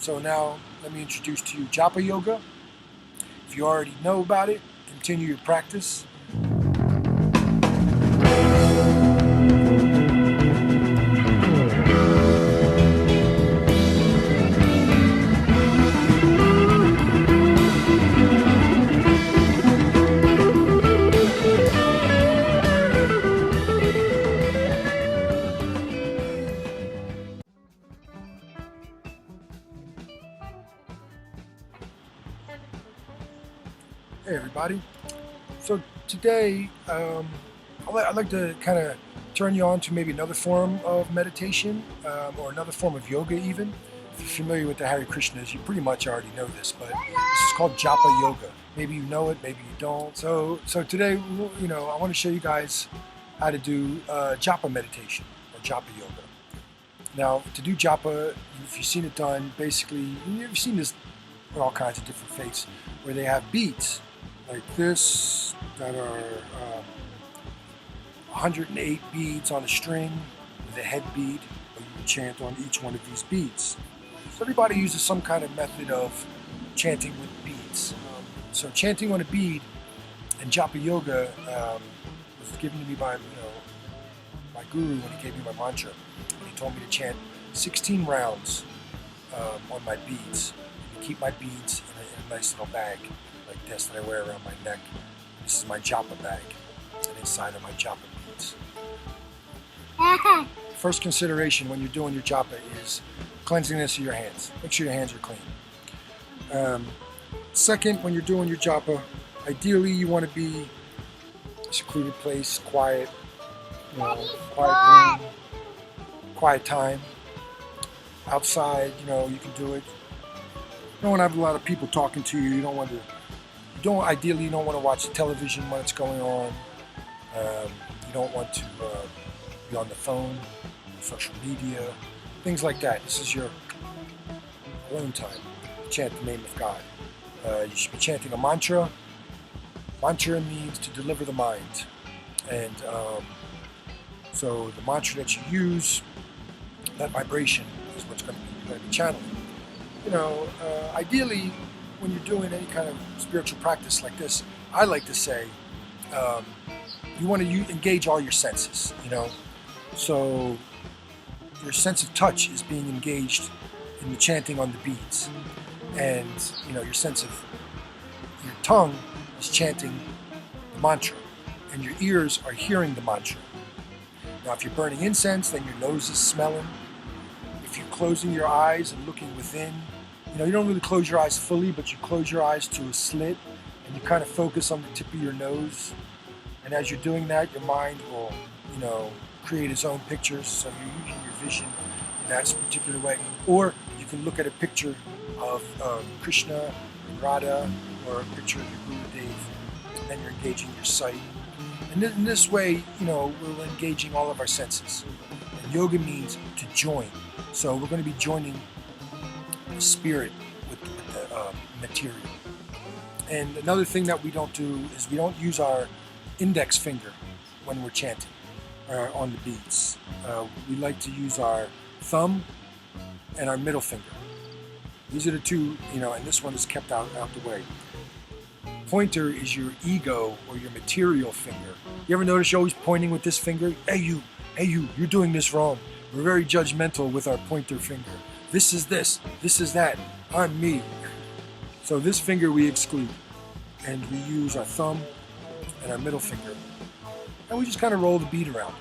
So now let me introduce to you Jappa Yoga. If you already know about it, continue your practice. Hey everybody. So today I'd like to kind of turn you on to maybe another form of meditation or another form of yoga even. If you're familiar with the Hare Krishnas, you pretty much already know this, but this is called Jappa Yoga. Maybe you know it, maybe you don't. So today, I want to show you guys how to do Jappa meditation or Jappa Yoga. Now, to do Jappa, if you've seen it done, basically, you've seen this with all kinds of different faiths, where they have beats like this that are 108 beads on a string with a head bead, where you chant on each one of these beads. So everybody uses some kind of method of chanting with beads. So chanting on a bead and Jappa Yoga was given to me by my guru when he gave me my mantra. And he told me to chant 16 rounds on my beads. And to keep my beads in a nice little bag like this that I wear around my neck. This is my Jappa bag, and inside are my Jappa beads. First consideration when you're doing your Jappa is cleanliness of your hands. Make sure your hands are clean. Second, when you're doing your Jappa, ideally you want to be in a secluded place, quiet, quiet room, quiet time. Outside, you can do it. You don't want to have a lot of people talking to you. Ideally, you don't want to watch the television when it's going on. You don't want to be on the phone, social media, things like that. This is your alone time. Chant the name of God. You should be chanting a mantra. Mantra means to deliver the mind. And so the mantra that you use, that vibration is what's going to be channeling. Ideally, when you're doing any kind of spiritual practice like this, I like to say you want to engage all your senses, So your sense of touch is being engaged in the chanting on the beads. And, your sense of your tongue is chanting the mantra. And your ears are hearing the mantra. Now, if you're burning incense, then your nose is smelling. If you're closing your eyes and looking within, you don't really close your eyes fully, but you close your eyes to a slit and you kind of focus on the tip of your nose. And as you're doing that, your mind will, create its own pictures. So you're using your vision in that particular way. Or you can look at a picture of Krishna and Radha, or a picture of your Guru-Dev, and then you're engaging your sight. And in this way, we're engaging all of our senses. And yoga means to join. So we're going to be joining the spirit with the material. And another thing that we don't do is we don't use our index finger when we're chanting on the beads. We like to use our thumb and our middle finger. These are the two, and this one is kept out the way. Pointer is your ego or your material finger. You ever notice you're always pointing with this finger? Hey you, you're doing this wrong. We're very judgmental with our pointer finger. This is this is that, I'm me. So this finger we exclude. And we use our thumb and our middle finger. And we just kind of roll the bead around.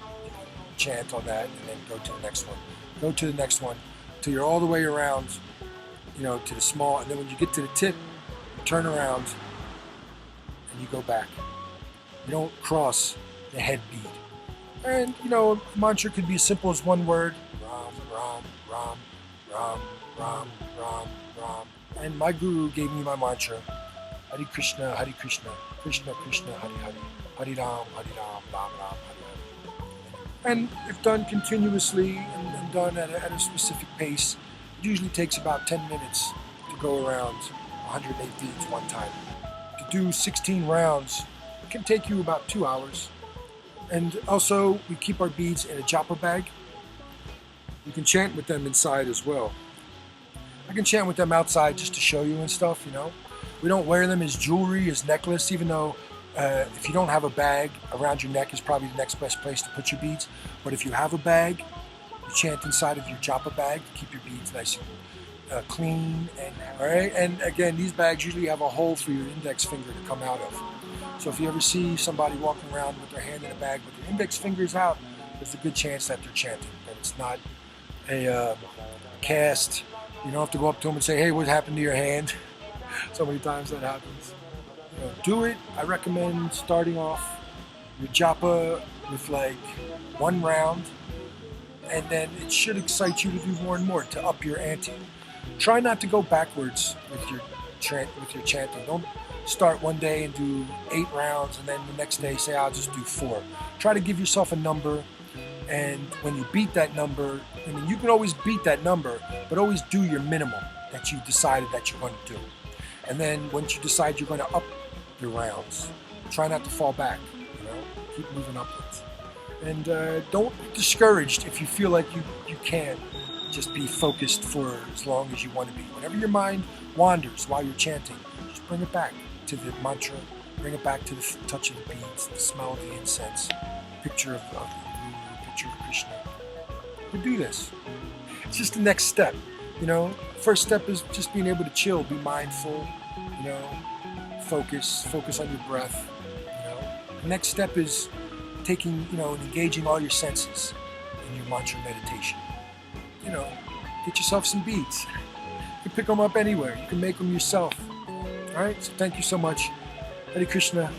Chant on that and then go to the next one. Go to the next one till you're all the way around, to the small. And then when you get to the tip, you turn around and you go back. You don't cross the head bead. And, a mantra could be as simple as one word. Ram, Ram, Ram, Ram, Ram, Ram, Ram. And my guru gave me my mantra. Hare Krishna, Krishna Krishna, Hare Hare. Hare Ram, Ram, Ram, Hare Hare. And if done continuously and done at a specific pace, it usually takes about 10 minutes to go around 108 beads one time. To do 16 rounds, it can take you about 2 hours. And also, we keep our beads in a Jappa bag. You can chant with them inside as well. I can chant with them outside just to show you and stuff, you know. We don't wear them as jewelry, as necklace, even though if you don't have a bag, around your neck is probably the next best place to put your beads. But if you have a bag, you chant inside of your Jappa bag to keep your beads nice and clean. And all right. And again, these bags usually have a hole for your index finger to come out of. So if you ever see somebody walking around with their hand in a bag with their index fingers out, there's a good chance that they're chanting. That it's not a cast. You don't have to go up to them and say, "Hey, what happened to your hand?" So many times that happens. You know, do it. I recommend starting off your Jappa with like 1 round, and then it should excite you to do more and more, to up your ante. Try not to go backwards with your chanting. Don't start one day and do 8 rounds, and then the next day say, "I'll just do 4." Try to give yourself a number, and when you beat that number, I mean, you can always beat that number, but always do your minimum that you decided that you're going to do. And then once you decide you're going to up your rounds, try not to fall back, you know, keep moving upwards. And don't be discouraged if you feel like you can't just be focused for as long as you want to be. Whenever your mind wanders while you're chanting, just bring it back to the mantra, bring it back to the touch of the beads, the smell of the incense, picture of the Guru, picture of Krishna. You do this. It's just the next step, you know. First step is just being able to chill, be mindful, you know, focus on your breath, you know. The next step is taking, you know, and engaging all your senses in your mantra meditation. You know, get yourself some beads. You can pick them up anywhere. You can make them yourself. All right, so thank you so much. Hare Krishna.